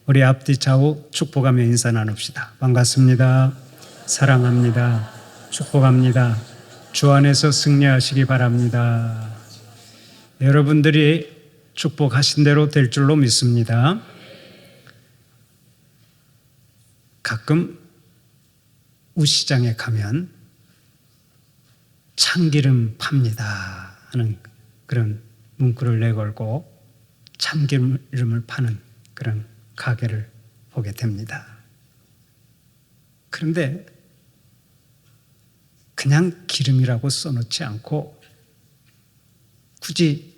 우리 앞뒤 좌우 축복하며 인사 나눕시다. 반갑습니다. 사랑합니다. 축복합니다. 주 안에서 승리하시기 바랍니다. 여러분들이 축복하신 대로 될 줄로 믿습니다. 가끔 우시장에 가면 참기름 팝니다 하는 그런 문구를 내걸고 참기름을 파는 그런 가게를 보게 됩니다. 그런데 그냥 기름이라고 써놓지 않고 굳이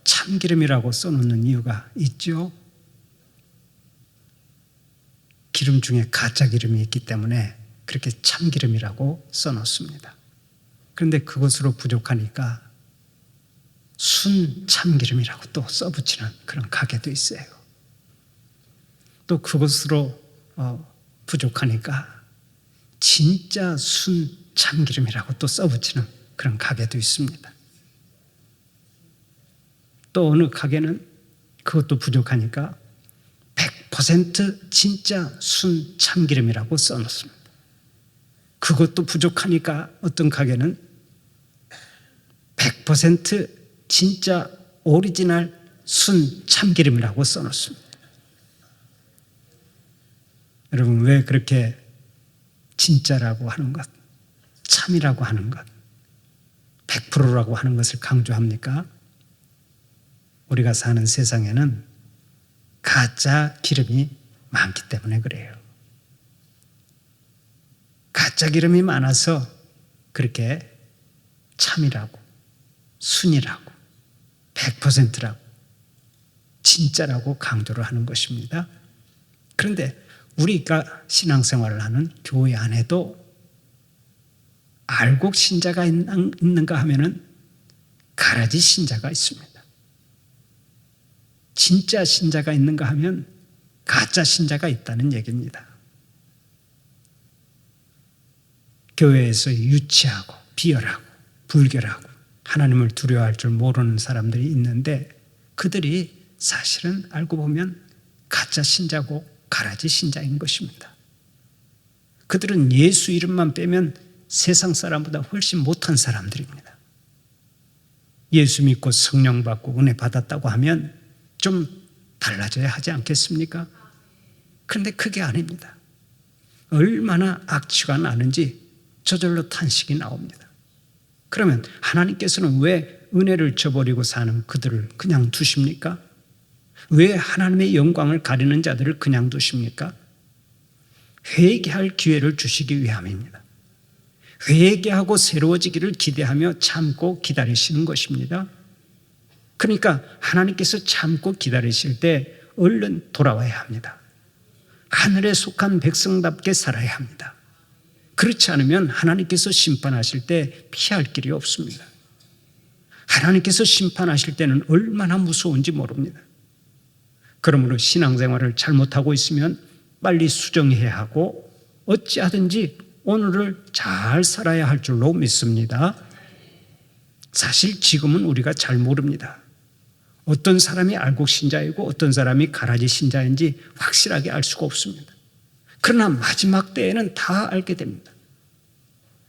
참기름이라고 써놓는 이유가 있죠. 기름 중에 가짜 기름이 있기 때문에 그렇게 참기름이라고 써놓습니다. 그런데 그것으로 부족하니까 순 참기름이라고 또 써붙이는 그런 가게도 있어요. 또 그것으로 부족하니까 진짜 순 참기름이라고 또 써붙이는 그런 가게도 있습니다. 또 어느 가게는 그것도 부족하니까 100% 진짜 순 참기름이라고 써놓습니다. 그것도 부족하니까 어떤 가게는 100% 진짜 오리지널 순 참기름이라고 써놓습니다. 여러분, 왜 그렇게 진짜라고 하는 것, 참이라고 하는 것, 100%라고 하는 것을 강조합니까? 우리가 사는 세상에는 가짜 기름이 많기 때문에 그래요. 가짜 기름이 많아서 그렇게 참이라고, 순이라고, 100%라고, 진짜라고 강조를 하는 것입니다. 그런데 우리가 신앙생활을 하는 교회 안에도 알곡 신자가 있는가 하면은 가라지 신자가 있습니다. 진짜 신자가 있는가 하면 가짜 신자가 있다는 얘기입니다. 교회에서 유치하고 비열하고 불결하고 하나님을 두려워할 줄 모르는 사람들이 있는데 그들이 사실은 알고 보면 가짜 신자고 가라지 신자인 것입니다. 그들은 예수 이름만 빼면 세상 사람보다 훨씬 못한 사람들입니다. 예수 믿고 성령 받고 은혜 받았다고 하면 좀 달라져야 하지 않겠습니까? 그런데 그게 아닙니다. 얼마나 악취가 나는지 저절로 탄식이 나옵니다. 그러면 하나님께서는 왜 은혜를 저버리고 사는 그들을 그냥 두십니까? 왜 하나님의 영광을 가리는 자들을 그냥 두십니까? 회개할 기회를 주시기 위함입니다. 회개하고 새로워지기를 기대하며 참고 기다리시는 것입니다. 그러니까 하나님께서 참고 기다리실 때 얼른 돌아와야 합니다. 하늘에 속한 백성답게 살아야 합니다. 그렇지 않으면 하나님께서 심판하실 때 피할 길이 없습니다. 하나님께서 심판하실 때는 얼마나 무서운지 모릅니다. 그러므로 신앙생활을 잘못하고 있으면 빨리 수정해야 하고 어찌하든지 오늘을 잘 살아야 할 줄로 믿습니다. 사실 지금은 우리가 잘 모릅니다. 어떤 사람이 알곡 신자이고 어떤 사람이 가라지 신자인지 확실하게 알 수가 없습니다. 그러나 마지막 때에는 다 알게 됩니다.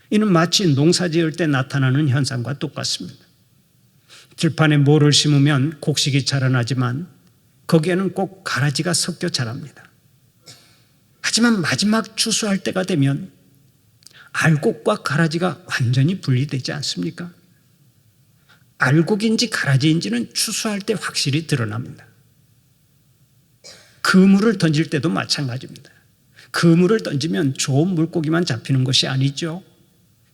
이는 마치 농사 지을 때 나타나는 현상과 똑같습니다. 들판에 모를 심으면 곡식이 자라나지만 거기에는 꼭 가라지가 섞여 자랍니다. 하지만 마지막 추수할 때가 되면 알곡과 가라지가 완전히 분리되지 않습니까? 알곡인지 가라지인지는 추수할 때 확실히 드러납니다. 그물을 던질 때도 마찬가지입니다. 그물을 던지면 좋은 물고기만 잡히는 것이 아니죠.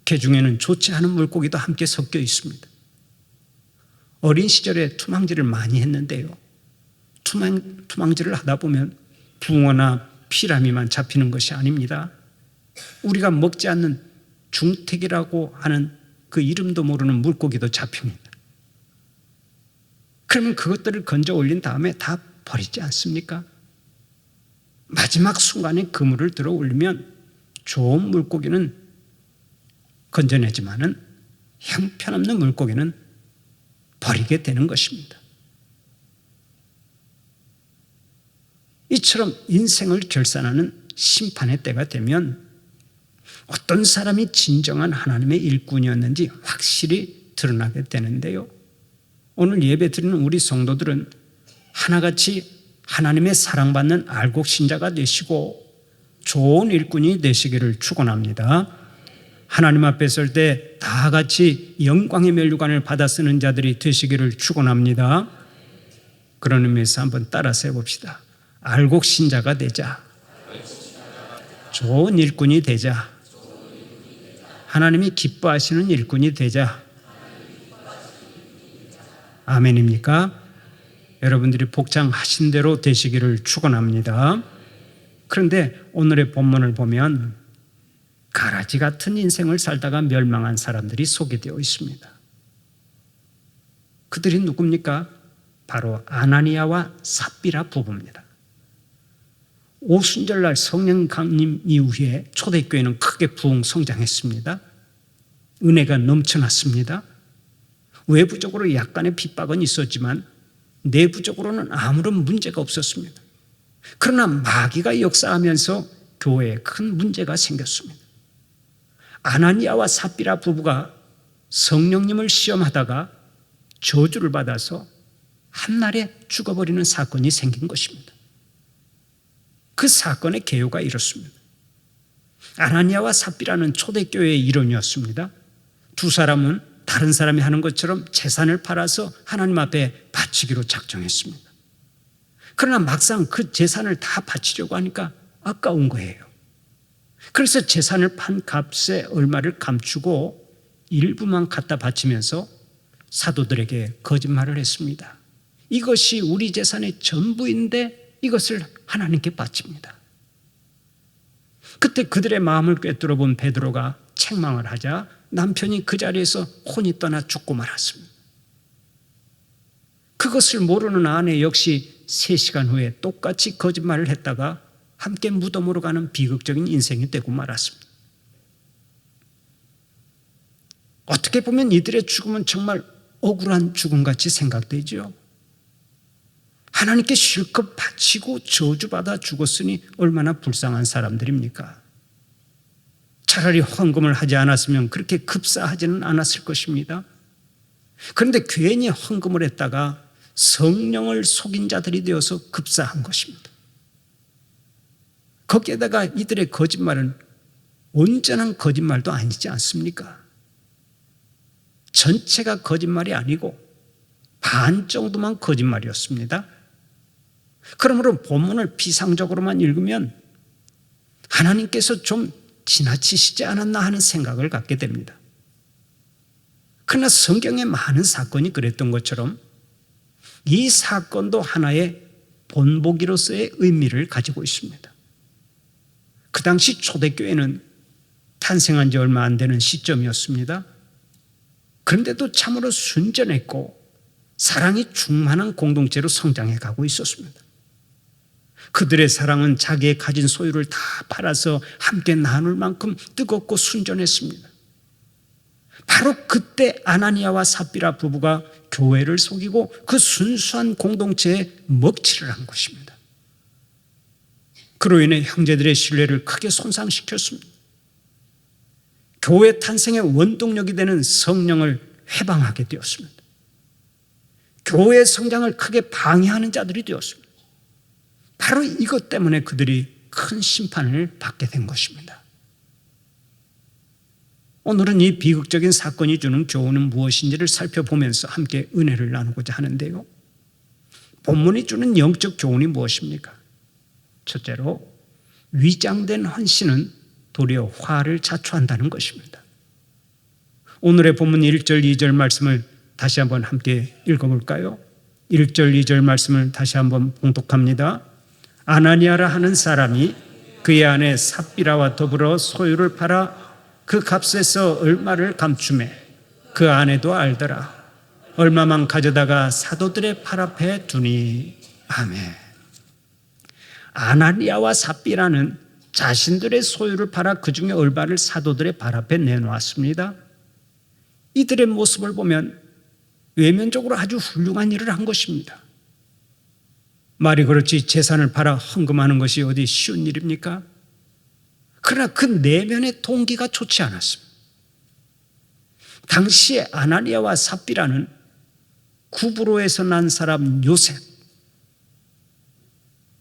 그 중에는 좋지 않은 물고기도 함께 섞여 있습니다. 어린 시절에 투망질을 많이 했는데요. 투망질을 하다 보면 붕어나 피라미만 잡히는 것이 아닙니다. 우리가 먹지 않는 중택이라고 하는 그 이름도 모르는 물고기도 잡힙니다. 그러면 그것들을 건져 올린 다음에 다 버리지 않습니까? 마지막 순간에 그물을 들어 올리면 좋은 물고기는 건져내지만은 형편없는 물고기는 버리게 되는 것입니다. 이처럼 인생을 결산하는 심판의 때가 되면 어떤 사람이 진정한 하나님의 일꾼이었는지 확실히 드러나게 되는데요. 오늘 예배 드리는 우리 성도들은 하나같이 하나님의 사랑받는 알곡 신자가 되시고 좋은 일꾼이 되시기를 축원합니다. 하나님 앞에 설 때 다 같이 영광의 면류관을 받아 쓰는 자들이 되시기를 축원합니다. 그런 의미에서 한번 따라서 해봅시다. 알곡 신자가 되자. 좋은 일꾼이 되자. 하나님이 기뻐하시는 일꾼이 되자. 아멘입니까? 여러분들이 복장하신 대로 되시기를 축원합니다. 그런데 오늘의 본문을 보면 가라지 같은 인생을 살다가 멸망한 사람들이 소개되어 있습니다. 그들이 누굽니까? 바로 아나니아와 삽비라 부부입니다. 오순절날 성령 강림 이후에 초대교회는 크게 부흥 성장했습니다. 은혜가 넘쳐났습니다. 외부적으로 약간의 핍박은 있었지만 내부적으로는 아무런 문제가 없었습니다. 그러나 마귀가 역사하면서 교회에 큰 문제가 생겼습니다. 아나니아와 삽비라 부부가 성령님을 시험하다가 저주를 받아서 한날에 죽어버리는 사건이 생긴 것입니다. 그 사건의 개요가 이렇습니다. 아나니아와 삽비라는 초대교회의 일원이었습니다. 두 사람은 다른 사람이 하는 것처럼 재산을 팔아서 하나님 앞에 바치기로 작정했습니다. 그러나 막상 그 재산을 다 바치려고 하니까 아까운 거예요. 그래서 재산을 판 값에 얼마를 감추고 일부만 갖다 바치면서 사도들에게 거짓말을 했습니다. 이것이 우리 재산의 전부인데 이것을 하나님께 바칩니다. 그때 그들의 마음을 꿰뚫어 본 베드로가 책망을 하자 남편이 그 자리에서 혼이 떠나 죽고 말았습니다. 그것을 모르는 아내 역시 3시간 후에 똑같이 거짓말을 했다가 함께 무덤으로 가는 비극적인 인생이 되고 말았습니다. 어떻게 보면 이들의 죽음은 정말 억울한 죽음같이 생각되죠. 하나님께 실컷 바치고 저주받아 죽었으니 얼마나 불쌍한 사람들입니까? 차라리 헌금을 하지 않았으면 그렇게 급사하지는 않았을 것입니다. 그런데 괜히 헌금을 했다가 성령을 속인 자들이 되어서 급사한 것입니다. 거기에다가 이들의 거짓말은 온전한 거짓말도 아니지 않습니까? 전체가 거짓말이 아니고 반 정도만 거짓말이었습니다. 그러므로 본문을 피상적으로만 읽으면 하나님께서 좀 지나치시지 않았나 하는 생각을 갖게 됩니다. 그러나 성경의 많은 사건이 그랬던 것처럼 이 사건도 하나의 본보기로서의 의미를 가지고 있습니다. 그 당시 초대교회는 탄생한 지 얼마 안 되는 시점이었습니다. 그런데도 참으로 순전했고 사랑이 충만한 공동체로 성장해 가고 있었습니다. 그들의 사랑은 자기의 가진 소유를 다 팔아서 함께 나눌 만큼 뜨겁고 순전했습니다. 바로 그때 아나니아와 삽비라 부부가 교회를 속이고 그 순수한 공동체에 먹칠을 한 것입니다. 그로 인해 형제들의 신뢰를 크게 손상시켰습니다. 교회 탄생의 원동력이 되는 성령을 회방하게 되었습니다. 교회의 성장을 크게 방해하는 자들이 되었습니다. 바로 이것 때문에 그들이 큰 심판을 받게 된 것입니다. 오늘은 이 비극적인 사건이 주는 교훈은 무엇인지를 살펴보면서 함께 은혜를 나누고자 하는데요. 본문이 주는 영적 교훈이 무엇입니까? 첫째로 위장된 헌신은 도리어 화를 자초한다는 것입니다. 오늘의 본문 1절 2절 말씀을 다시 한번 함께 읽어볼까요? 1절 2절 말씀을 다시 한번 봉독합니다. 아나니아라 하는 사람이 그의 아내 삽비라와 더불어 소유를 팔아 그 값에서 얼마를 감추매 그 아내도 알더라. 얼마만 가져다가 사도들의 팔 앞에 두니. 아멘. 아나니아와 삽비라는 자신들의 소유를 팔아 그 중에 얼마를 사도들의 발 앞에 내놓았습니다. 이들의 모습을 보면 외면적으로 아주 훌륭한 일을 한 것입니다. 말이 그렇지 재산을 팔아 헌금하는 것이 어디 쉬운 일입니까? 그러나 그 내면의 동기가 좋지 않았습니다. 당시에 아나니아와 삽비라는 구브로에서 난 사람 요셉,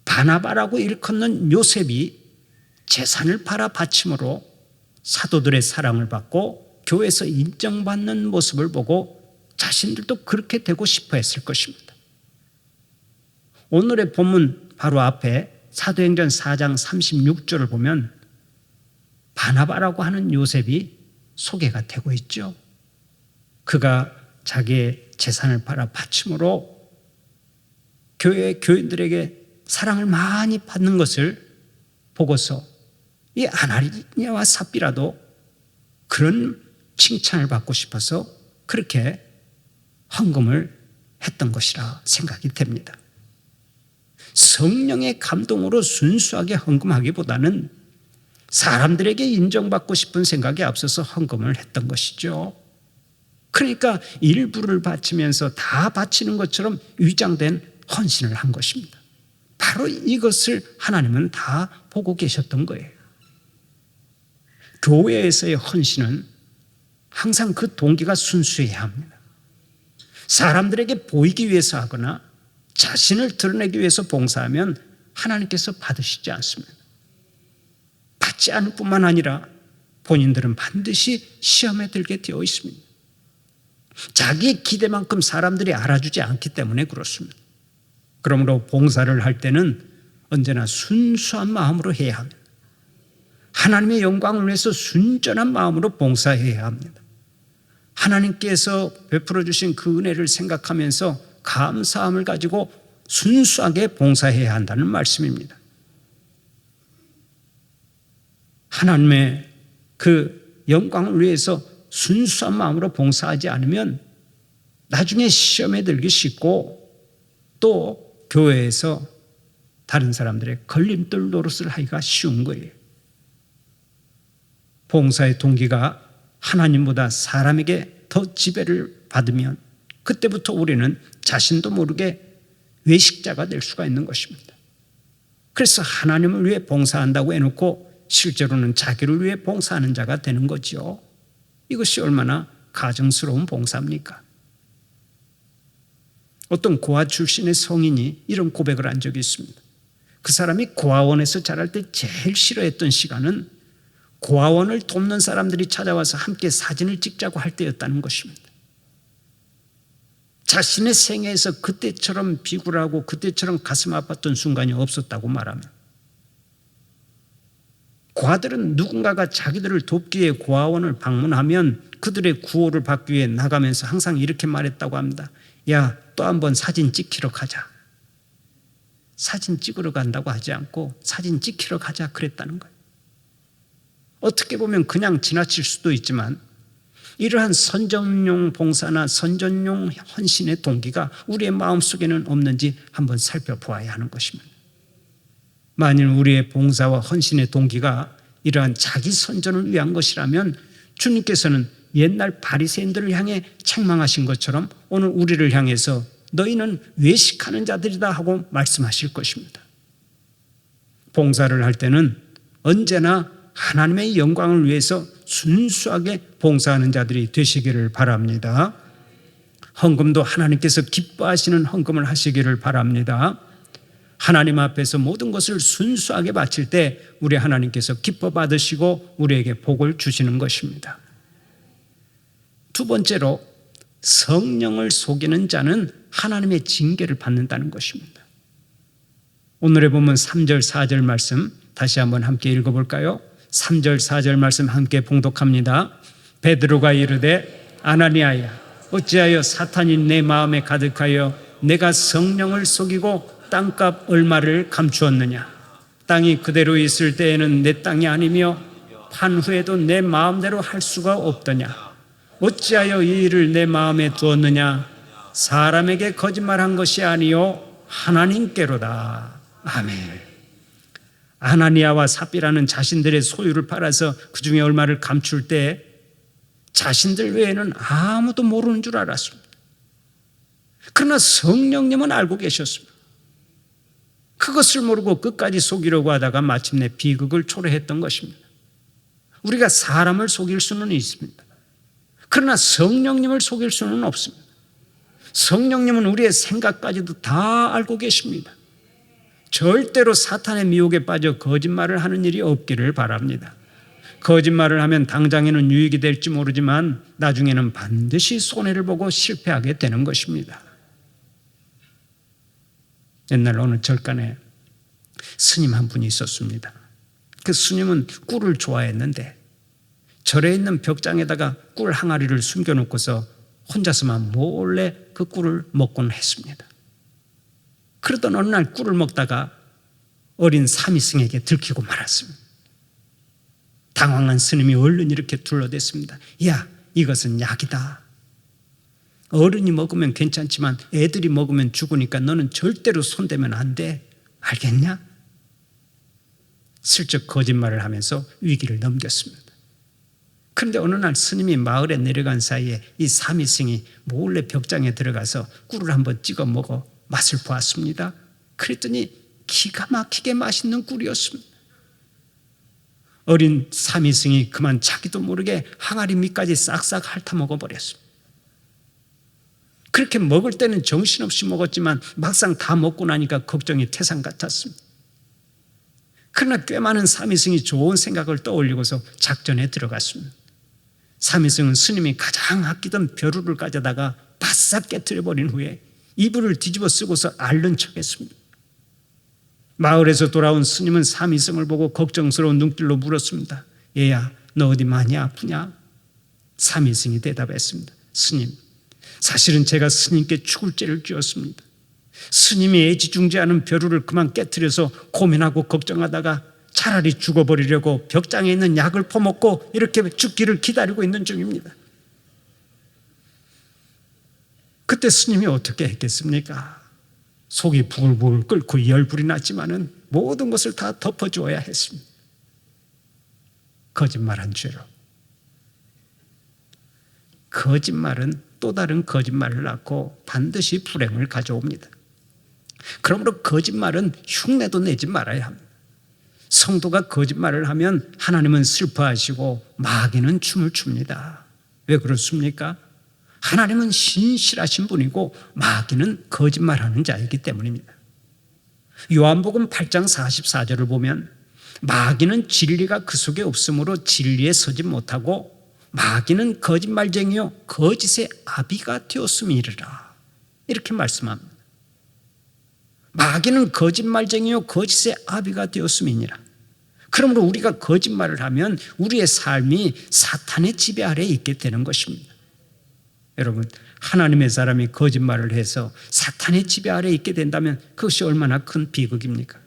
바나바라고 일컫는 요셉이 재산을 팔아 바침으로 사도들의 사랑을 받고 교회에서 인정받는 모습을 보고 자신들도 그렇게 되고 싶어 했을 것입니다. 오늘의 본문 바로 앞에 사도행전 4장 36절을 보면 바나바라고 하는 요셉이 소개가 되고 있죠. 그가 자기의 재산을 팔아 바침으로 교회 교인들에게 사랑을 많이 받는 것을 보고서 이 아나니아와 삽비라도 그런 칭찬을 받고 싶어서 그렇게 헌금을 했던 것이라 생각이 됩니다. 성령의 감동으로 순수하게 헌금하기보다는 사람들에게 인정받고 싶은 생각에 앞서서 헌금을 했던 것이죠. 그러니까 일부를 바치면서 다 바치는 것처럼 위장된 헌신을 한 것입니다. 바로 이것을 하나님은 다 보고 계셨던 거예요. 교회에서의 헌신은 항상 그 동기가 순수해야 합니다. 사람들에게 보이기 위해서 하거나 자신을 드러내기 위해서 봉사하면 하나님께서 받으시지 않습니다. 받지 않을 뿐만 아니라 본인들은 반드시 시험에 들게 되어 있습니다. 자기 기대만큼 사람들이 알아주지 않기 때문에 그렇습니다. 그러므로 봉사를 할 때는 언제나 순수한 마음으로 해야 합니다. 하나님의 영광을 위해서 순전한 마음으로 봉사해야 합니다. 하나님께서 베풀어 주신 그 은혜를 생각하면서 감사함을 가지고 순수하게 봉사해야 한다는 말씀입니다. 하나님의 그 영광을 위해서 순수한 마음으로 봉사하지 않으면 나중에 시험에 들기 쉽고 또 교회에서 다른 사람들의 걸림돌 노릇을 하기가 쉬운 거예요. 봉사의 동기가 하나님보다 사람에게 더 지배를 받으면 그때부터 우리는 자신도 모르게 외식자가 될 수가 있는 것입니다. 그래서 하나님을 위해 봉사한다고 해놓고 실제로는 자기를 위해 봉사하는 자가 되는 거죠. 이것이 얼마나 가증스러운 봉사입니까? 어떤 고아 출신의 성인이 이런 고백을 한 적이 있습니다. 그 사람이 고아원에서 자랄 때 제일 싫어했던 시간은 고아원을 돕는 사람들이 찾아와서 함께 사진을 찍자고 할 때였다는 것입니다. 자신의 생애에서 그때처럼 비굴하고 그때처럼 가슴 아팠던 순간이 없었다고 말하며 고아들은 누군가가 자기들을 돕기 위해 고아원을 방문하면 그들의 구호를 받기 위해 나가면서 항상 이렇게 말했다고 합니다. 야, 또 한번 사진 찍히러 가자. 사진 찍으러 간다고 하지 않고 사진 찍히러 가자 그랬다는 거예요. 어떻게 보면 그냥 지나칠 수도 있지만 이러한 선전용 봉사나 선전용 헌신의 동기가 우리의 마음속에는 없는지 한번 살펴보아야 하는 것입니다. 만일 우리의 봉사와 헌신의 동기가 이러한 자기 선전을 위한 것이라면 주님께서는 옛날 바리새인들을 향해 책망하신 것처럼 오늘 우리를 향해서 너희는 외식하는 자들이다 하고 말씀하실 것입니다. 봉사를 할 때는 언제나 하나님의 영광을 위해서 순수하게 봉사하는 자들이 되시기를 바랍니다. 헌금도 하나님께서 기뻐하시는 헌금을 하시기를 바랍니다. 하나님 앞에서 모든 것을 순수하게 바칠 때 우리 하나님께서 기뻐 받으시고 우리에게 복을 주시는 것입니다. 두 번째로 성령을 속이는 자는 하나님의 징계를 받는다는 것입니다. 오늘의 본문 3절 4절 말씀 다시 한번 함께 읽어볼까요? 3절 4절 말씀 함께 봉독합니다. 베드로가 이르되 아나니아야 어찌하여 사탄이 내 마음에 가득하여 내가 성령을 속이고 땅값 얼마를 감추었느냐. 땅이 그대로 있을 때에는 내 땅이 아니며 판 후에도 내 마음대로 할 수가 없더냐. 어찌하여 이 일을 내 마음에 두었느냐. 사람에게 거짓말한 것이 아니요 하나님께로다. 아멘. 아나니아와 삽비라는 자신들의 소유를 팔아서 그 중에 얼마를 감출 때 자신들 외에는 아무도 모르는 줄 알았습니다. 그러나 성령님은 알고 계셨습니다. 그것을 모르고 끝까지 속이려고 하다가 마침내 비극을 초래했던 것입니다. 우리가 사람을 속일 수는 있습니다. 그러나 성령님을 속일 수는 없습니다. 성령님은 우리의 생각까지도 다 알고 계십니다. 절대로 사탄의 미혹에 빠져 거짓말을 하는 일이 없기를 바랍니다. 거짓말을 하면 당장에는 유익이 될지 모르지만 나중에는 반드시 손해를 보고 실패하게 되는 것입니다. 옛날 어느 절간에 스님 한 분이 있었습니다. 그 스님은 꿀을 좋아했는데 절에 있는 벽장에다가 꿀 항아리를 숨겨놓고서 혼자서만 몰래 그 꿀을 먹곤 했습니다. 그러던 어느 날 꿀을 먹다가 어린 사미승에게 들키고 말았습니다. 당황한 스님이 얼른 이렇게 둘러댔습니다. 야, 이것은 약이다. 어른이 먹으면 괜찮지만 애들이 먹으면 죽으니까 너는 절대로 손대면 안 돼. 알겠냐? 슬쩍 거짓말을 하면서 위기를 넘겼습니다. 그런데 어느 날 스님이 마을에 내려간 사이에 이 사미승이 몰래 벽장에 들어가서 꿀을 한번 찍어 먹어 맛을 보았습니다. 그랬더니 기가 막히게 맛있는 꿀이었습니다. 어린 사미승이 그만 자기도 모르게 항아리 밑까지 싹싹 핥아 먹어버렸습니다. 그렇게 먹을 때는 정신없이 먹었지만 막상 다 먹고 나니까 걱정이 태산 같았습니다. 그러나 꽤 많은 사미승이 좋은 생각을 떠올리고서 작전에 들어갔습니다. 사미승은 스님이 가장 아끼던 벼루를 가져다가 바싹 깨트려버린 후에 이불을 뒤집어 쓰고서 앓는 척했습니다. 마을에서 돌아온 스님은 사미승을 보고 걱정스러운 눈길로 물었습니다. 얘야, 너 어디 많이 아프냐? 사미승이 대답했습니다. 스님, 사실은 제가 스님께 죽을 죄를 지었습니다. 스님이 애지중지하는 벼루를 그만 깨트려서 고민하고 걱정하다가 차라리 죽어버리려고 벽장에 있는 약을 퍼먹고 이렇게 죽기를 기다리고 있는 중입니다. 그때 스님이 어떻게 했겠습니까? 속이 부글부글 끓고 열불이 났지만은 모든 것을 다 덮어줘야 했습니다. 거짓말한 죄로. 거짓말은 또 다른 거짓말을 낳고 반드시 불행을 가져옵니다. 그러므로 거짓말은 흉내도 내지 말아야 합니다. 성도가 거짓말을 하면 하나님은 슬퍼하시고 마귀는 춤을 춥니다. 왜 그렇습니까? 하나님은 신실하신 분이고 마귀는 거짓말하는 자이기 때문입니다. 요한복음 8장 44절을 보면 마귀는 진리가 그 속에 없으므로 진리에 서지 못하고 마귀는 거짓말쟁이요 거짓의 아비가 되었음이니라. 이렇게 말씀합니다. 마귀는 거짓말쟁이요 거짓의 아비가 되었음이니라. 그러므로 우리가 거짓말을 하면 우리의 삶이 사탄의 지배 아래에 있게 되는 것입니다. 여러분, 하나님의 사람이 거짓말을 해서 사탄의 지배 아래에 있게 된다면 그것이 얼마나 큰 비극입니까?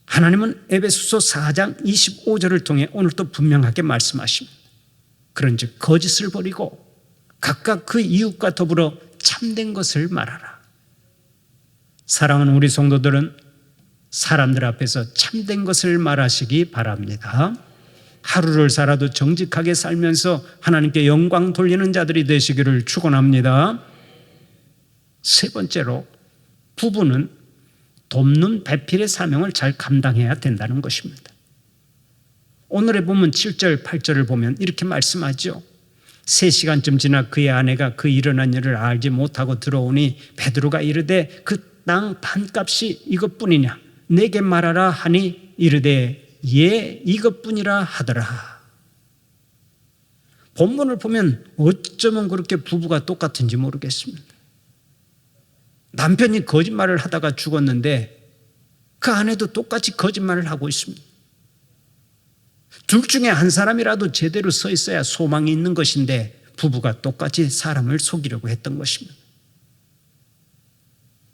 하나님은 에베소서 4장 25절을 통해 오늘 또 분명하게 말씀하십니다. 그런즉 거짓을 버리고 각각 그 이웃과 더불어 참된 것을 말하라. 사랑하는 우리 성도들은 사람들 앞에서 참된 것을 말하시기 바랍니다. 하루를 살아도 정직하게 살면서 하나님께 영광 돌리는 자들이 되시기를 축원합니다. 세 번째로, 부부는 돕는 배필의 사명을 잘 감당해야 된다는 것입니다. 오늘의 본문 7절 8절을 보면 이렇게 말씀하죠. 3시간쯤 지나 그의 아내가 그 일어난 일을 알지 못하고 들어오니 베드로가 이르되 그 땅 반값이 이것뿐이냐 내게 말하라 하니 이르되 예 이것뿐이라 하더라. 본문을 보면 어쩌면 그렇게 부부가 똑같은지 모르겠습니다. 남편이 거짓말을 하다가 죽었는데 그 아내도 똑같이 거짓말을 하고 있습니다. 둘 중에 한 사람이라도 제대로 서 있어야 소망이 있는 것인데 부부가 똑같이 사람을 속이려고 했던 것입니다.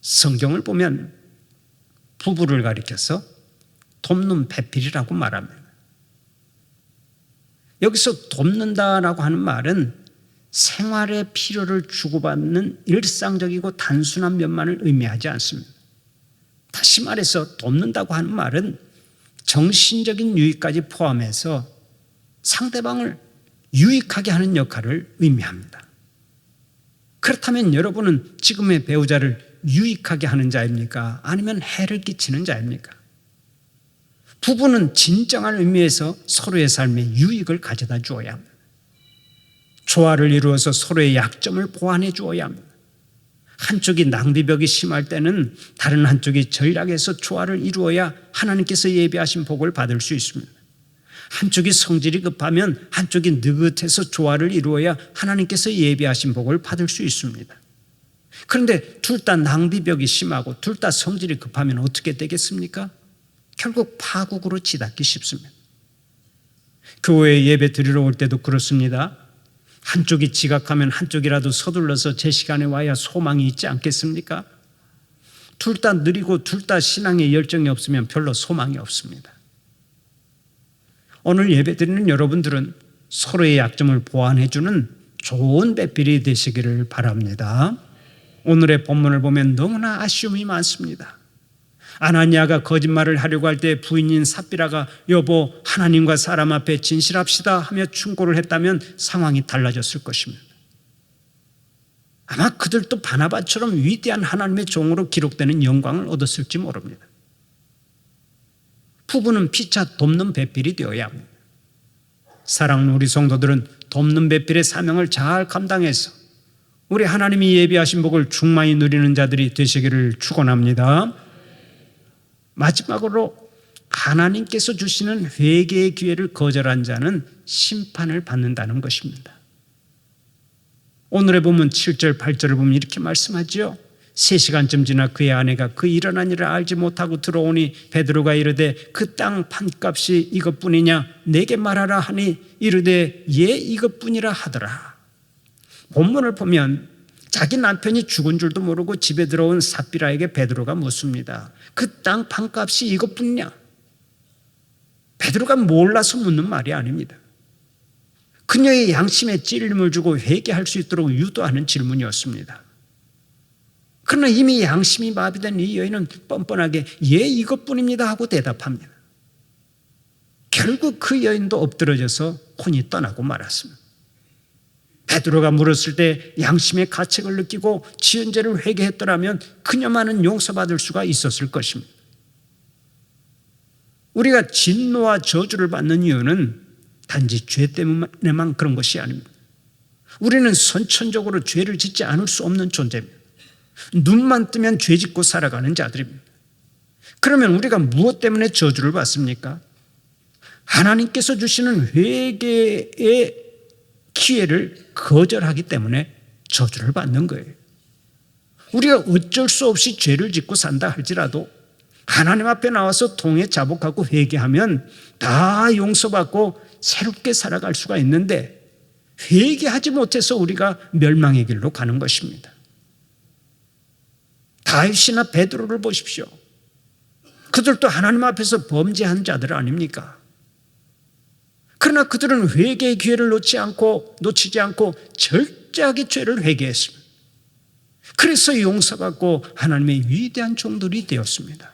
성경을 보면 부부를 가리켜서 돕는 배필이라고 말합니다. 여기서 돕는다라고 하는 말은 생활의 필요를 주고받는 일상적이고 단순한 면만을 의미하지 않습니다. 다시 말해서 돕는다고 하는 말은 정신적인 유익까지 포함해서 상대방을 유익하게 하는 역할을 의미합니다. 그렇다면 여러분은 지금의 배우자를 유익하게 하는 자입니까? 아니면 해를 끼치는 자입니까? 부부는 진정한 의미에서 서로의 삶에 유익을 가져다 주어야 합니다. 조화를 이루어서 서로의 약점을 보완해 주어야 합니다. 한쪽이 낭비벽이 심할 때는 다른 한쪽이 전략해서 조화를 이루어야 하나님께서 예비하신 복을 받을 수 있습니다. 한쪽이 성질이 급하면 한쪽이 느긋해서 조화를 이루어야 하나님께서 예비하신 복을 받을 수 있습니다. 그런데 둘 다 낭비벽이 심하고 둘 다 성질이 급하면 어떻게 되겠습니까? 결국 파국으로 치닫기 쉽습니다. 교회에 예배 드리러 올 때도 그렇습니다. 한쪽이 지각하면 한쪽이라도 서둘러서 제 시간에 와야 소망이 있지 않겠습니까? 둘 다 느리고 둘 다 신앙에 열정이 없으면 별로 소망이 없습니다. 오늘 예배 드리는 여러분들은 서로의 약점을 보완해주는 좋은 배필이 되시기를 바랍니다. 오늘의 본문을 보면 너무나 아쉬움이 많습니다. 아나니아가 거짓말을 하려고 할 때 부인인 삽비라가 여보 하나님과 사람 앞에 진실합시다 하며 충고를 했다면 상황이 달라졌을 것입니다. 아마 그들도 바나바처럼 위대한 하나님의 종으로 기록되는 영광을 얻었을지 모릅니다. 부부는 피차 돕는 배필이 되어야 합니다. 사랑하는 우리 성도들은 돕는 배필의 사명을 잘 감당해서 우리 하나님이 예비하신 복을 충만히 누리는 자들이 되시기를 축원합니다. 마지막으로 하나님께서 주시는 회개의 기회를 거절한 자는 심판을 받는다는 것입니다. 오늘의 본문 7절 8절을 보면 이렇게 말씀하죠. 3시간쯤 지나 그의 아내가 그 일어난 일을 알지 못하고 들어오니 베드로가 이르되 그 땅 판값이 이것뿐이냐 내게 말하라 하니 이르되 예 이것뿐이라 하더라. 본문을 보면 자기 남편이 죽은 줄도 모르고 집에 들어온 삽비라에게 베드로가 묻습니다. 그 땅 판값이 이것뿐이냐? 베드로가 몰라서 묻는 말이 아닙니다. 그녀의 양심에 찔림을 주고 회개할 수 있도록 유도하는 질문이었습니다. 그러나 이미 양심이 마비된 이 여인은 뻔뻔하게 예 이것뿐입니다 하고 대답합니다. 결국 그 여인도 엎드러져서 혼이 떠나고 말았습니다. 베드로가 물었을 때 양심의 가책을 느끼고 지은 죄를 회개했더라면 그녀만은 용서받을 수가 있었을 것입니다. 우리가 진노와 저주를 받는 이유는 단지 죄 때문에만 그런 것이 아닙니다. 우리는 선천적으로 죄를 짓지 않을 수 없는 존재입니다. 눈만 뜨면 죄 짓고 살아가는 자들입니다. 그러면 우리가 무엇 때문에 저주를 받습니까? 하나님께서 주시는 회개의 기회를 거절하기 때문에 저주를 받는 거예요. 우리가 어쩔 수 없이 죄를 짓고 산다 할지라도 하나님 앞에 나와서 통해 자복하고 회개하면 다 용서받고 새롭게 살아갈 수가 있는데 회개하지 못해서 우리가 멸망의 길로 가는 것입니다. 다윗이나 베드로를 보십시오. 그들도 하나님 앞에서 범죄한 자들 아닙니까? 그러나 그들은 회개의 기회를 놓치지 않고 철저하게 죄를 회개했습니다. 그래서 용서받고 하나님의 위대한 종들이 되었습니다.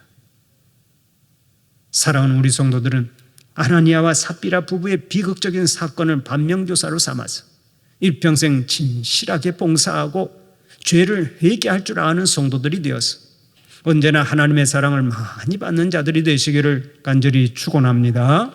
사랑하는 우리 성도들은 아나니아와 삽비라 부부의 비극적인 사건을 반면교사로 삼아서 일평생 진실하게 봉사하고 죄를 회개할 줄 아는 성도들이 되어서 언제나 하나님의 사랑을 많이 받는 자들이 되시기를 간절히 축원합니다.